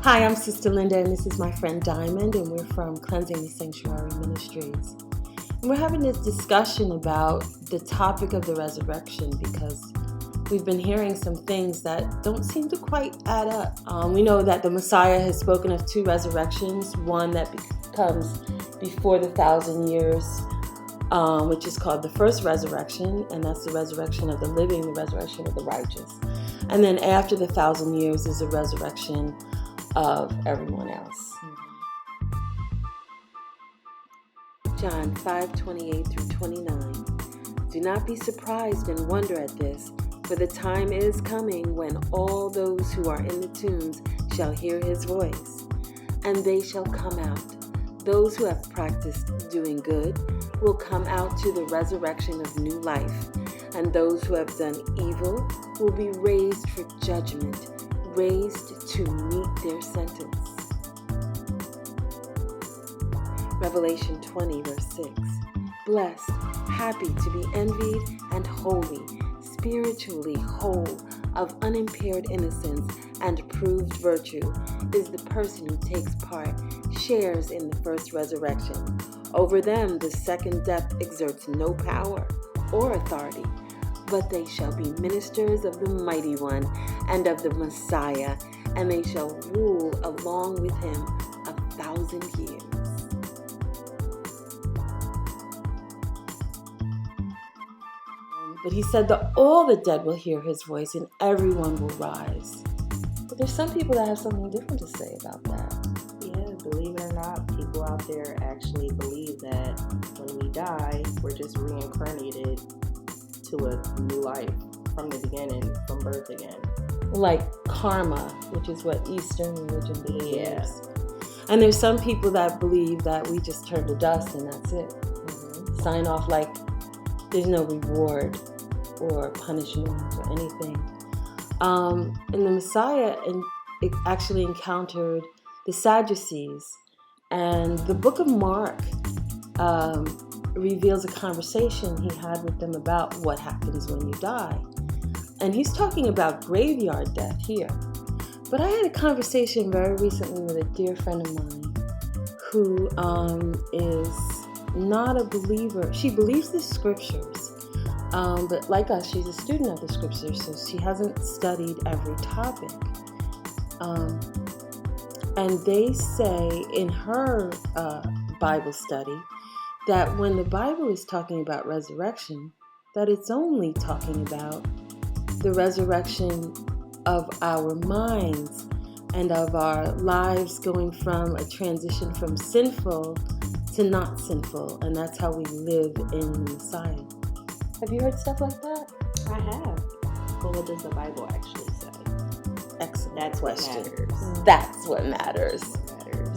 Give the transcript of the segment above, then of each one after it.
Hi, I'm Sista Linda, and this is my friend Diamond, and we're from Cleansing the Sanctuary Ministries. And we're having this discussion about the topic of the resurrection because we've been hearing some things that don't seem to quite add up. We know that the Messiah has spoken of two resurrections, one that comes before the 1,000 years, which is called the first resurrection, and that's the resurrection of the living, the resurrection of the righteous. And then after the 1,000 years is the resurrection of everyone else. John 5:28-29. Do not be surprised and wonder at this, for the time is coming when all those who are in the tombs shall hear his voice, and they shall come out. Those who have practiced doing good will come out to the resurrection of new life, and those who have done evil will be raised for judgment, raised to meet their sentence. Revelation 20, verse 6. Blessed, happy to be envied, and holy, spiritually whole, of unimpaired innocence and proved virtue, is the person who takes part, shares in the first resurrection. Over them the second death exerts no power or authority, but they shall be ministers of the Mighty One and of the Messiah, and they shall rule along with him 1,000 years. But he said that all the dead will hear his voice and everyone will rise. But there's some people that have something different to say about that. Yeah, believe it or not, people out there actually believe that when we die, we're just reincarnated to a new life from the beginning, from birth again. Like karma, which is what Eastern religion believes. Yeah. And there's some people that believe that we just turn to dust and that's it. Sign off like there's no reward or punishment or anything. And the Messiah actually encountered the Sadducees. And the book of Mark reveals a conversation he had with them about what happens when you die. And he's talking about graveyard death here. But I had a conversation very recently with a dear friend of mine who is not a believer. She believes the scriptures, but like us, she's a student of the scriptures, so she hasn't studied every topic. And they say in her Bible study that when the Bible is talking about resurrection, that it's only talking about the resurrection of our minds and of our lives going from a transition from sinful to not sinful, and that's how we live in the Messiah. Have you heard stuff like that? I have. But what does the Bible actually say? Excellent. That's question. what matters. That's what matters.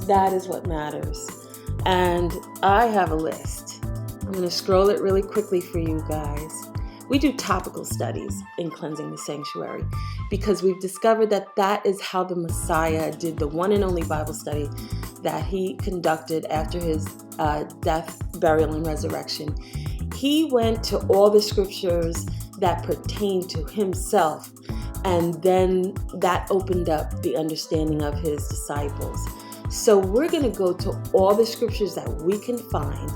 That is what matters. And I have a list. I'm going to scroll it really quickly for you guys. We do topical studies in Cleansing the Sanctuary because we've discovered that that is how the Messiah did the one and only Bible study that he conducted after his death, burial, and resurrection. He went to all the scriptures that pertain to himself, and then that opened up the understanding of his disciples. So we're going to go to all the scriptures that we can find,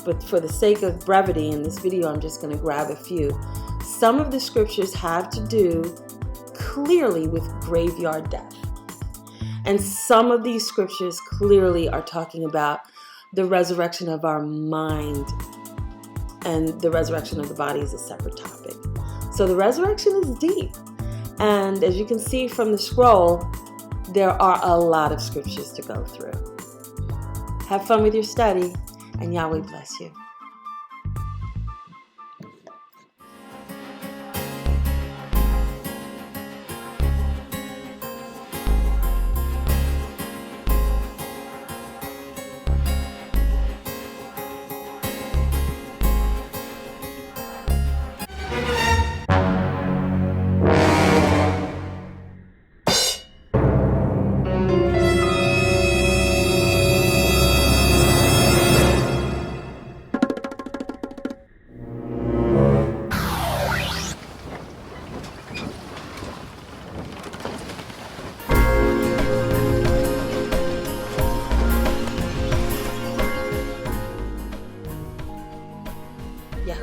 but for the sake of brevity in this video, I'm just going to grab a few. Some of the scriptures have to do clearly with graveyard death. And some of these scriptures clearly are talking about the resurrection of our mind, and the resurrection of the body is a separate topic. So the resurrection is deep. And as you can see from the scroll, there are a lot of scriptures to go through. Have fun with your study, and Yahweh bless you.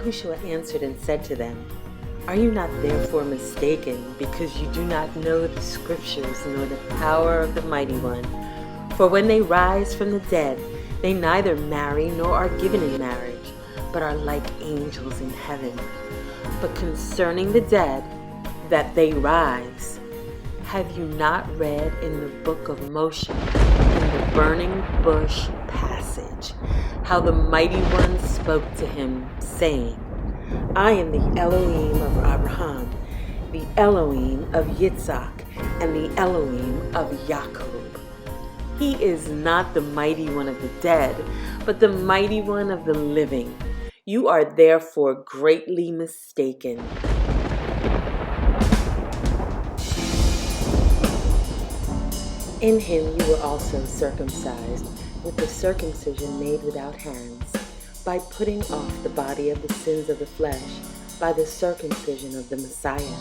Yahushua answered and said to them, Are you not therefore mistaken, because you do not know the Scriptures nor the power of the Mighty One? For when they rise from the dead, they neither marry nor are given in marriage, but are like angels in heaven. But concerning the dead, that they rise, have you not read in the book of Moshe, in the burning bush passage, how the Mighty One spoke to him, saying, I am the Elohim of Abraham, the Elohim of Yitzhak, and the Elohim of Yaakov. He is not the Mighty One of the dead, but the Mighty One of the living. You are therefore greatly mistaken. In him you were also circumcised, with the circumcision made without hands, by putting off the body of the sins of the flesh, by the circumcision of the Messiah,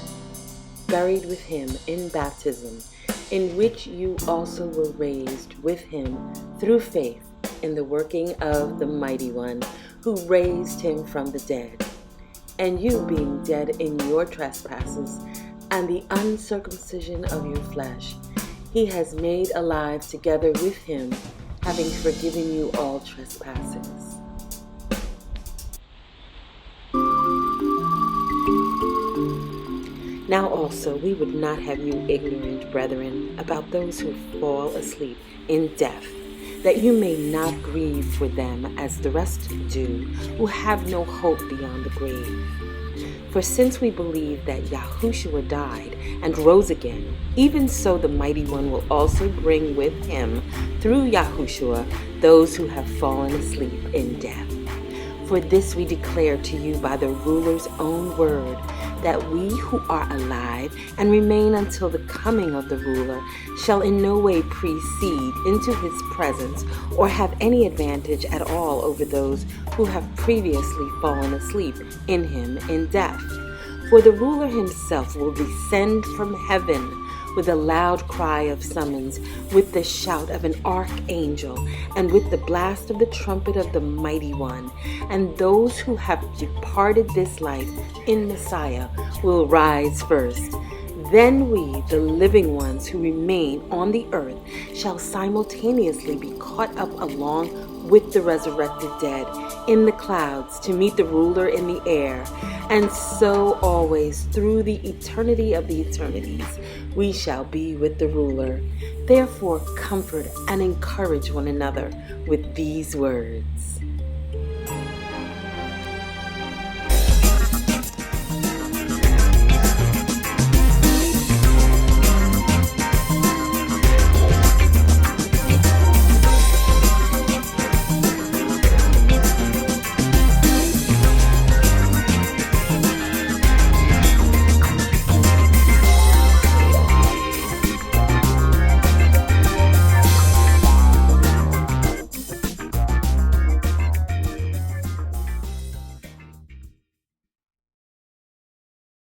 buried with him in baptism, in which you also were raised with him through faith in the working of the Mighty One, who raised him from the dead. And you, being dead in your trespasses and the uncircumcision of your flesh, he has made alive together with him, having forgiven you all trespasses. Now also we would not have you ignorant, brethren, about those who fall asleep in death, that you may not grieve for them as the rest do, who have no hope beyond the grave. For since we believe that Yahushua died and rose again, even so the Mighty One will also bring with him, through Yahushua, those who have fallen asleep in death. For this we declare to you by the ruler's own word, that we who are alive and remain until the coming of the ruler shall in no way precede into his presence or have any advantage at all over those who have previously fallen asleep in him in death. For the ruler himself will descend from heaven with a loud cry of summons, with the shout of an archangel, and with the blast of the trumpet of the Mighty One. And those who have departed this life in Messiah will rise first. Then we, the living ones who remain on the earth, shall simultaneously be caught up along with the resurrected dead in the clouds to meet the ruler in the air. And so always, through the eternity of the eternities, we shall be with the ruler. Therefore, comfort and encourage one another with these words.